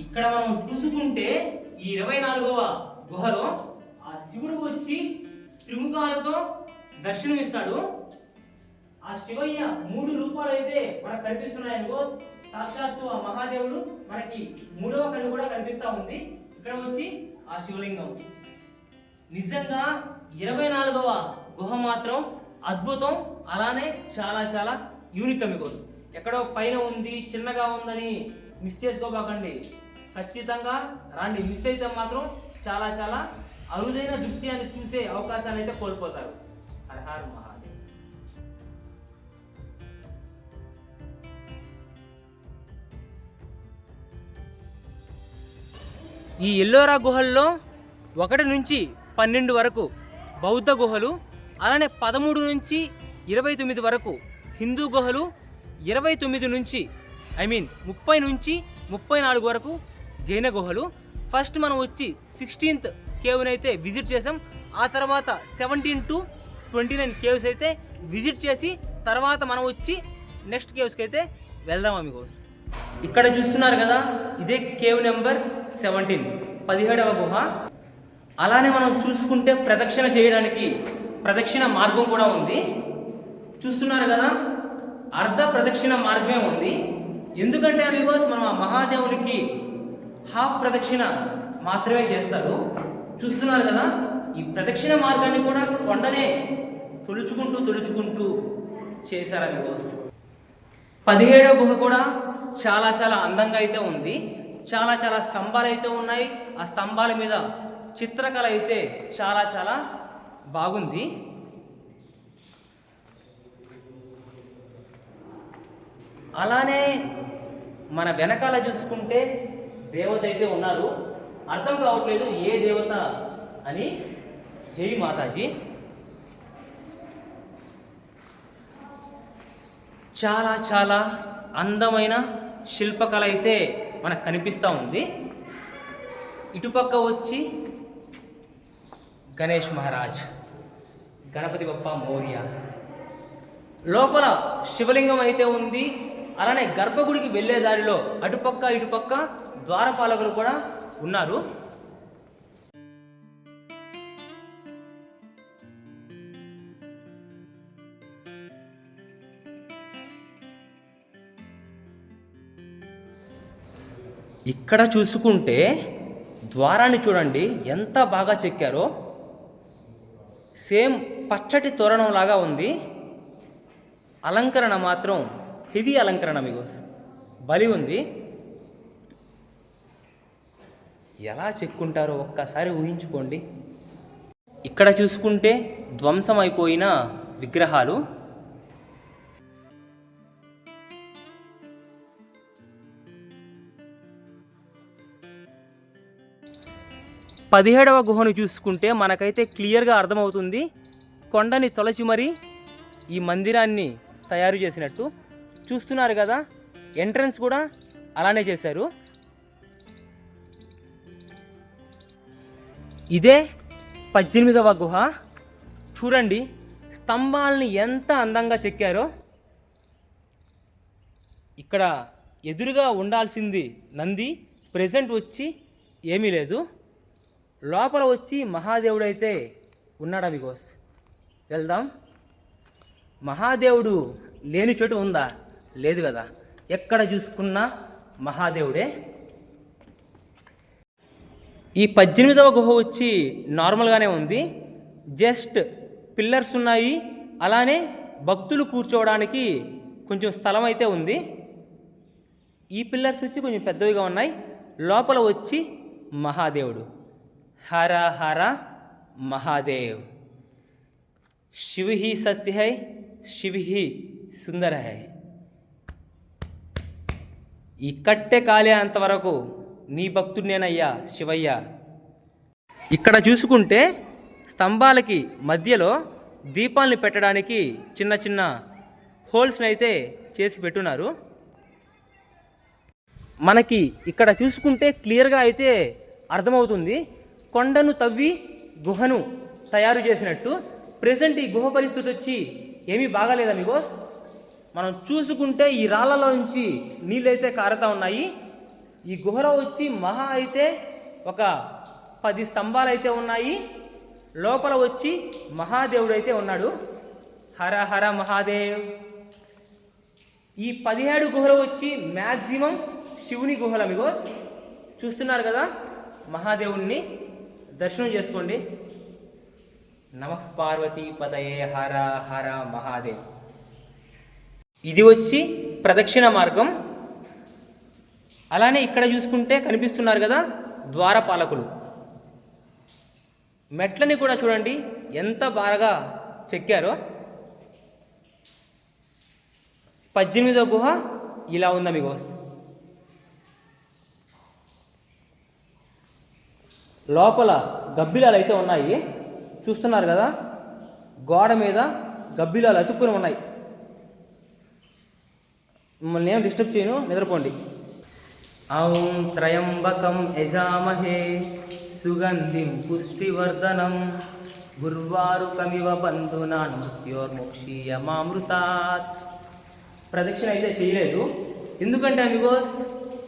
ఇక్కడ మనం చూసుకుంటే ఈ 24వ గుహలో ఆ శివుడు వచ్చి త్రిముఖాలతో దర్శనమిస్తాడు. ఆ శివయ్య 3 రూపాలు అయితే మనకు కనిపిస్తున్నాయనుకో, సాక్షాత్తు ఆ మహాదేవుడు మనకి 3వ కన్ను కూడా కనిపిస్తా ఉంది. ఇక్కడ వచ్చి ఆ శివలింగం. నిజంగా 24వ గుహ మాత్రం అద్భుతం, అలానే చాలా చాలా యూనిక్ అమిగోస్. ఎక్కడో పైన ఉంది చిన్నగా ఉందని మిస్ చేసుకోబాకండి, ఖచ్చితంగా రండి. మిస్ అయితే మాత్రం చాలా చాలా అరుదైన దృశ్యాన్ని చూసే అవకాశాన్ని అయితే కోల్పోతారు. హర హర మహాదేవ్. ఈ ఎల్లోరా గుహల్లో 1 నుంచి 12 వరకు బౌద్ధ గుహలు, అలానే 13 నుంచి 29 వరకు హిందూ గుహలు, 29 నుంచి 30 నుంచి 34 వరకు జైన గుహలు. ఫస్ట్ మనం వచ్చి 16th కేవ్ని అయితే విజిట్ చేసాం. ఆ తర్వాత 17 to 29 కేవ్స్ అయితే విజిట్ చేసి తర్వాత మనం వచ్చి నెక్స్ట్ కేవ్స్కి అయితే వెళ్దాం అమిగోస్. ఇక్కడ చూస్తున్నారు కదా, ఇదే కేవ్ నెంబర్ 17, 17వ గుహ. అలానే మనం చూసుకుంటే ప్రదక్షిణ చేయడానికి ప్రదక్షిణ మార్గం కూడా ఉంది. చూస్తున్నారు కదా, అర్ధ ప్రదక్షిణ మార్గమే ఉంది. ఎందుకంటే అమిగోస్ మనం ఆ మహాదేవునికి హాఫ్ ప్రదక్షిణ మాత్రమే చేస్తారు. చూస్తున్నారు కదా, ఈ ప్రదక్షిణ మార్గాన్ని కూడా కొండనే తొలుచుకుంటూ చేశారు అమిగోస్. 17వ గుహ కూడా చాలా చాలా అందంగా అయితే ఉంది. చాలా చాలా స్తంభాలు అయితే ఉన్నాయి. ఆ స్తంభాల మీద చిత్రకళ అయితే చాలా చాలా బాగుంది. అలానే మన వెనకాల చూసుకుంటే దేవత అయితే ఉన్నారు. అర్థం కావట్లేదు ఏ దేవత అని. జై మాతాజీ. చాలా చాలా అందమైన శిల్పకళ అయితే మనకు కనిపిస్తూ ఉంది. ఇటుపక్క వచ్చి గణేష్ మహారాజ్, గణపతి బప్ప మౌర్య. లోపల శివలింగం అయితే ఉంది. అలానే గర్భగుడికి వెళ్ళే దారిలో అటుపక్క ఇటుపక్క ద్వారపాలకులు కూడా ఉన్నారు. ఇక్కడ చూసుకుంటే ద్వారాన్ని చూడండి ఎంత బాగా చెక్కారో. సేమ్ పచ్చటి తోరణం లాగా ఉంది. అలంకరణ మాత్రం హెవీ అలంకరణ అమిగోస్, బలి ఉంది. ఎలా చెక్కుంటారో ఒక్కసారి ఊహించుకోండి. ఇక్కడ చూసుకుంటే ధ్వంసం అయిపోయిన విగ్రహాలు. పదిహేడవ గుహను చూసుకుంటే మనకైతే క్లియర్గా అర్థమవుతుంది. కొండని తొలచి మరీ ఈ మందిరాన్ని తయారు చేసినట్టు చూస్తున్నారు కదా. ఎంట్రన్స్ కూడా అలానే చేశారు. ఇదే 18వ గుహ. చూడండి స్తంభాలని ఎంత అందంగా చెక్కారో. ఇక్కడ ఎదురుగా ఉండాల్సింది నంది, ప్రెజెంట్ వచ్చి ఏమీ లేదు. లోపల వచ్చి మహాదేవుడైతే ఉన్నాడు అమిగోస్. వెళ్దాం. మహాదేవుడు లేని చోటు ఉందా? లేదు కదా. ఎక్కడ చూసుకున్నా మహాదేవుడే. ఈ 18వ గుహ వచ్చి నార్మల్గానే ఉంది. జస్ట్ పిల్లర్స్ ఉన్నాయి. అలానే భక్తులు కూర్చోవడానికి కొంచెం స్థలం అయితే ఉంది. ఈ పిల్లర్స్ వచ్చి కొంచెం పెద్దవిగా ఉన్నాయి. లోపల వచ్చి మహాదేవుడు. హర హర మహాదేవ్. శివ హి సత్య హై, శివ హి సుందర హై. ఈ కట్టె కాలే అంతవరకు నీ భక్తుడినేనయ్యా శివయ్య. ఇక్కడ చూసుకుంటే స్తంభాలకి మధ్యలో దీపాలను పెట్టడానికి చిన్న చిన్న హోల్స్ని అయితే చేసి పెట్టున్నారు. మనకి ఇక్కడ చూసుకుంటే క్లియర్గా అయితే అర్థమవుతుంది కొండను తవ్వి గుహను తయారు చేసినట్టు. ప్రెసెంట్ ఈ గుహ పరిస్థితి వచ్చి ఏమీ బాగాలేదా మీకోస్. మనం చూసుకుంటే ఈ రాళ్ళలో నుంచి నీళ్ళైతే కారుతూ ఉన్నాయి. ఈ గుహలో వచ్చి మహా అయితే ఒక 10 స్తంభాలు అయితే ఉన్నాయి. లోపల వచ్చి మహాదేవుడు అయితే ఉన్నాడు. హర హర మహాదేవ్. ఈ 17 గుహలు వచ్చి మ్యాక్సిమం శివుని గుహలు అమిగోస్. చూస్తున్నారు కదా, మహాదేవుణ్ణి దర్శనం చేసుకోండి. నమః పార్వతీ పదయే హర హర మహాదేవ్. ఇది వచ్చి ప్రదక్షిణ మార్గం. అలానే ఇక్కడ చూసుకుంటే కనిపిస్తున్నారు కదా ద్వారపాలకులు. మెట్లని కూడా చూడండి ఎంత బాగా చెక్కారో. 18వ గుహ ఇలా ఉంది అమిగోస్. లోపల గబ్బిలాలు అయితే ఉన్నాయి. చూస్తున్నారు కదా, గోడ మీద గబ్బిలాలు అతుక్కుని ఉన్నాయి. మిమ్మల్ని ఏం డిస్టర్బ్ చేయను, నిద్రపోండి. ఔం త్రయంబకం యజామహే సుగంధిం పుష్టివర్ధనం గుర్వారుకమివ బంధునాన్ మృత్యోర్ముక్షీయమామృతాత్. ప్రదక్షిణ అయితే చేయలేదు, ఎందుకంటే అమిగోస్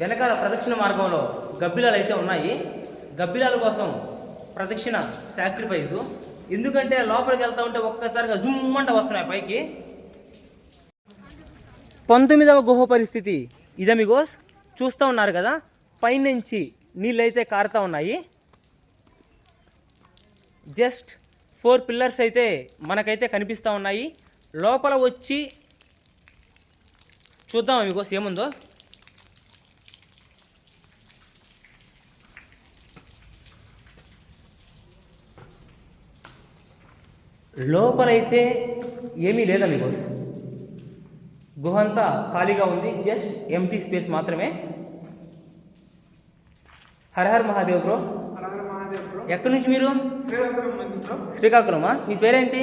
వెనకాల ప్రదక్షిణ మార్గంలో గబ్బిలాలు అయితే ఉన్నాయి. గబ్బిలాల కోసం ప్రదక్షిణ సాక్రిఫైసు. ఎందుకంటే లోపలికి వెళ్తూ ఉంటే ఒక్కసారిగా జుమ్మంట వస్తున్నాయి పైకి. 19వ గుహ పరిస్థితి ఇదమిగోస్. చూస్తూ ఉన్నారు కదా, పైనుంచి నీళ్ళైతే కారుతూ ఉన్నాయి. జస్ట్ 4 పిల్లర్స్ అయితే మనకైతే కనిపిస్తూ ఉన్నాయి. లోపల వచ్చి చూద్దాం అమిగోస్ ఏముందో. లోపలైతే ఏమీ లేదా మీకోస్. గుహ అంతా ఖాళీగా ఉంది, జస్ట్ ఎంటీ స్పేస్ మాత్రమే. హర హర్ మహాదేవ్ బ్రో. ఎక్కడి నుంచి మీరు? శ్రీకాకుళమా? మీ పేరేంటి?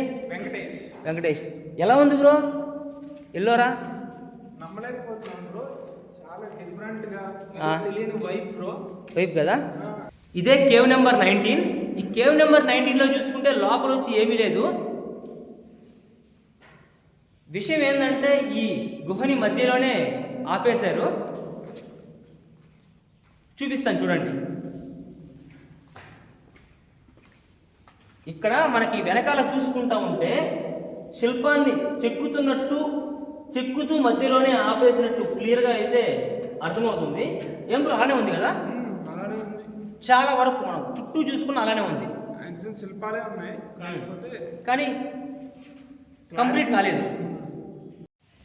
వెంకటేష్. ఎలా ఉంది బ్రో? ఎల్లోరా? వైప్ కదా. ఇదే కేవ్ నెంబర్ 19. ఈ కేవ్ నెంబర్ 19లో చూసుకుంటే లోపల వచ్చి ఏమీ లేదు. విషయం ఏంటంటే ఈ గుహని మధ్యలోనే ఆపేశారు. చూపిస్తాను చూడండి. ఇక్కడ మనకి వెనకాల చూసుకుంటా ఉంటే శిల్పాన్ని చెక్కుతూ మధ్యలోనే ఆపేసినట్టు క్లియర్గా అయితే అర్థమవుతుంది. ఏం బ్రో అలానే ఉంది కదా? చాలా వరకు మనం చుట్టూ చూసుకున్న అలానే ఉంది. శిల్పాలే ఉన్నాయి కానీ కంప్లీట్ కాలేదు.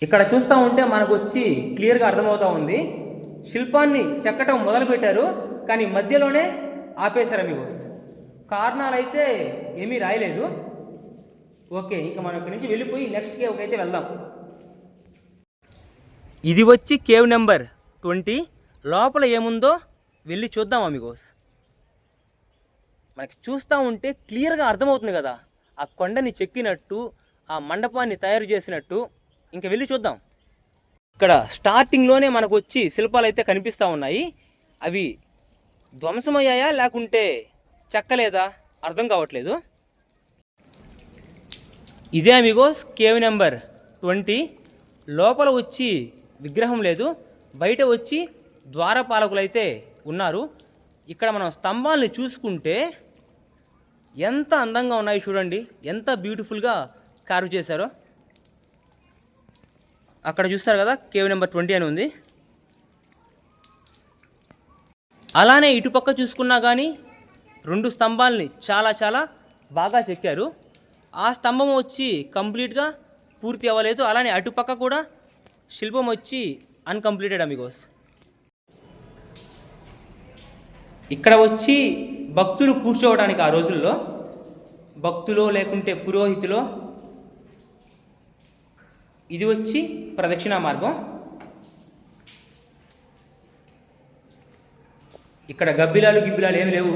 ఇక్కడ చూస్తూ ఉంటే మనకు వచ్చి క్లియర్గా అర్థమవుతూ ఉంది. శిల్పాన్ని చెక్కటం మొదలుపెట్టారు కానీ మధ్యలోనే ఆపేశారు అమిగోస్. కారణాలు అయితే ఏమీ రాయలేదు. ఓకే, ఇంకా మనం ఇక్కడి నుంచి వెళ్ళిపోయి నెక్స్ట్ కేవ్కి అయితే వెళ్దాం. ఇది వచ్చి కేవ్ నెంబర్ 20. లోపల ఏముందో వెళ్ళి చూద్దాం అమిగోస్. మనకి చూస్తూ ఉంటే క్లియర్గా అర్థమవుతుంది కదా, ఆ కొండని చెక్కినట్టు, ఆ మండపాన్ని తయారు చేసినట్టు. ఇంకా వెళ్ళి చూద్దాం. ఇక్కడ స్టార్టింగ్లోనే మనకు వచ్చి శిల్పాలు అయితే కనిపిస్తూ ఉన్నాయి. అవి ధ్వంసమయ్యాయా లేకుంటే చెక్కలేదా అర్థం కావట్లేదు. ఇదే అమిగోస్ కేవ్ నెంబర్ 20. లోపల వచ్చి విగ్రహం లేదు, బయట వచ్చి ద్వారపాలకులు అయితే ఉన్నారు. ఇక్కడ మనం స్తంభాలని చూసుకుంటే ఎంత అందంగా ఉన్నాయి చూడండి, ఎంత బ్యూటిఫుల్గా కార్వ్ చేశారో. అక్కడ చూస్తారు కదా కేవ్ నెంబర్ 20 అని ఉంది. అలానే ఇటుపక్క చూసుకున్నా కానీ 2 స్తంభాలని చాలా చాలా బాగా చెక్కారు. ఆ స్తంభం వచ్చి కంప్లీట్గా పూర్తి అవ్వలేదు. అలానే అటుపక్క కూడా శిల్పం వచ్చి అన్కంప్లీటెడ్ అమిగోస్. ఇక్కడ వచ్చి భక్తులు కూర్చోవడానికి ఆ రోజుల్లో భక్తులో లేకుంటే పురోహితులో. ఇది వచ్చి ప్రదక్షిణ మార్గం. ఇక్కడ గిబ్బిలాలు ఏమి లేవు.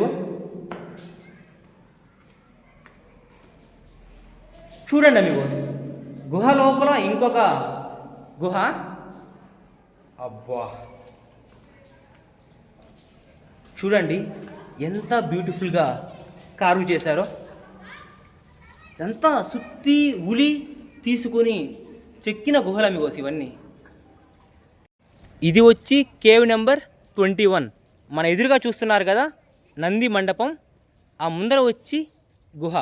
చూడండి అమిగోస్, గుహ లోపల ఇంకొక గుహ. అబ్బా చూడండి ఎంత బ్యూటిఫుల్గా కార్వ్ చేశారో. ఎంత సుత్తి ఉలి తీసుకొని చెక్కిన గుహలు అమిగోస్ ఇవన్నీ. ఇది వచ్చి కేవ్ నెంబర్ 21. మన ఎదురుగా చూస్తున్నారు కదా నంది మండపం, ఆ ముందర వచ్చి గుహ.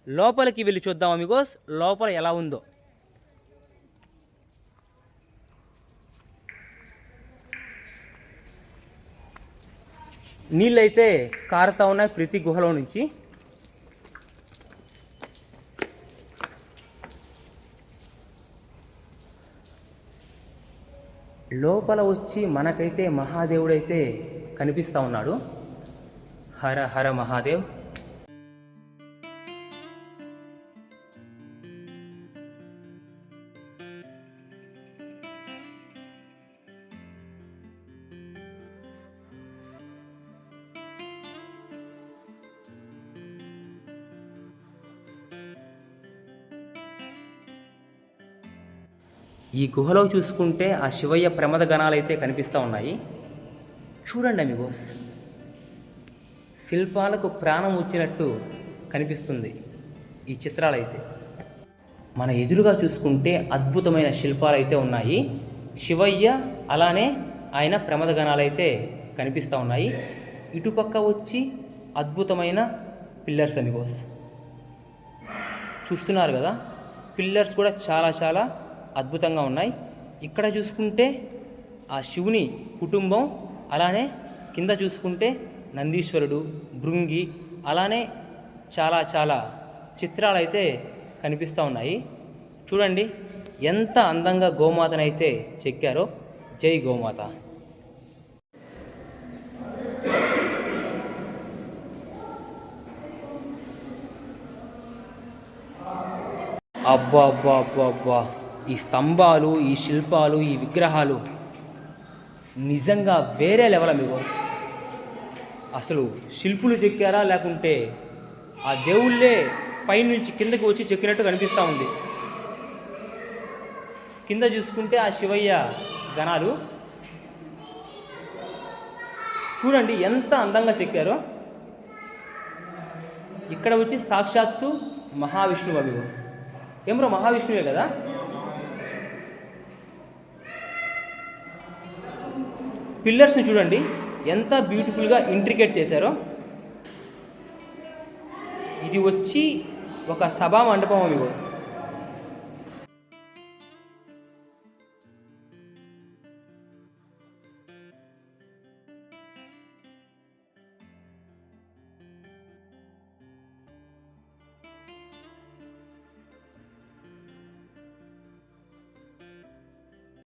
లోపలికి వెళ్ళి చూద్దాం అమిగోస్ లోపల ఎలా ఉందో. నీళ్ళైతే కారుతా ఉన్నాయి ప్రతి గుహలో నుంచి. లోపల వచ్చి మనకైతే మహాదేవుడైతే కనిపిస్తూ ఉన్నాడు. హర హర మహాదేవ్. ఈ గుహలో చూసుకుంటే ఆ శివయ్య ప్రమద గణాలు అయితే కనిపిస్తూ ఉన్నాయి. చూడండి అమిగోస్, శిల్పాలకు ప్రాణం వచ్చినట్టు కనిపిస్తుంది ఈ చిత్రాలైతే. మన ఎదురుగా చూసుకుంటే అద్భుతమైన శిల్పాలు అయితే ఉన్నాయి. శివయ్య అలానే ఆయన ప్రమద గణాలు అయితే కనిపిస్తూ ఉన్నాయి. ఇటుపక్క వచ్చి అద్భుతమైన పిల్లర్స్ అమిగోస్ చూస్తున్నారు కదా. పిల్లర్స్ కూడా చాలా చాలా అద్భుతంగా ఉన్నాయి. ఇక్కడ చూసుకుంటే ఆ శివుని కుటుంబం, అలానే కింద చూసుకుంటే నందీశ్వరుడు, భృంగి, అలానే చాలా చాలా చిత్రాలు అయితే కనిపిస్తూ ఉన్నాయి. చూడండి ఎంత అందంగా గోమాతనైతే చెక్కారో. జై గోమాత. అబ్బా అబ్బా అబ్బా అబ్బా, ఈ స్తంభాలు, ఈ శిల్పాలు, ఈ విగ్రహాలు నిజంగా వేరే లెవెల్ మీకు. అసలు శిల్పులు చెక్కారా లేకుంటే ఆ దేవుళ్ళే పైనుంచి కిందకి వచ్చి చెక్కినట్టు కనిపిస్తూ ఉంది. కింద చూసుకుంటే ఆ శివయ్య గణాలు చూడండి ఎంత అందంగా చెక్కారో. ఇక్కడ వచ్చి సాక్షాత్తు మహావిష్ణువు అభివాస్. ఏమో మహావిష్ణువే కదా. పిల్లర్స్ని చూడండి ఎంత బ్యూటిఫుల్గా ఇంట్రికేట్ చేశారో. ఇది వచ్చి ఒక సభా మండపం అభివాస్.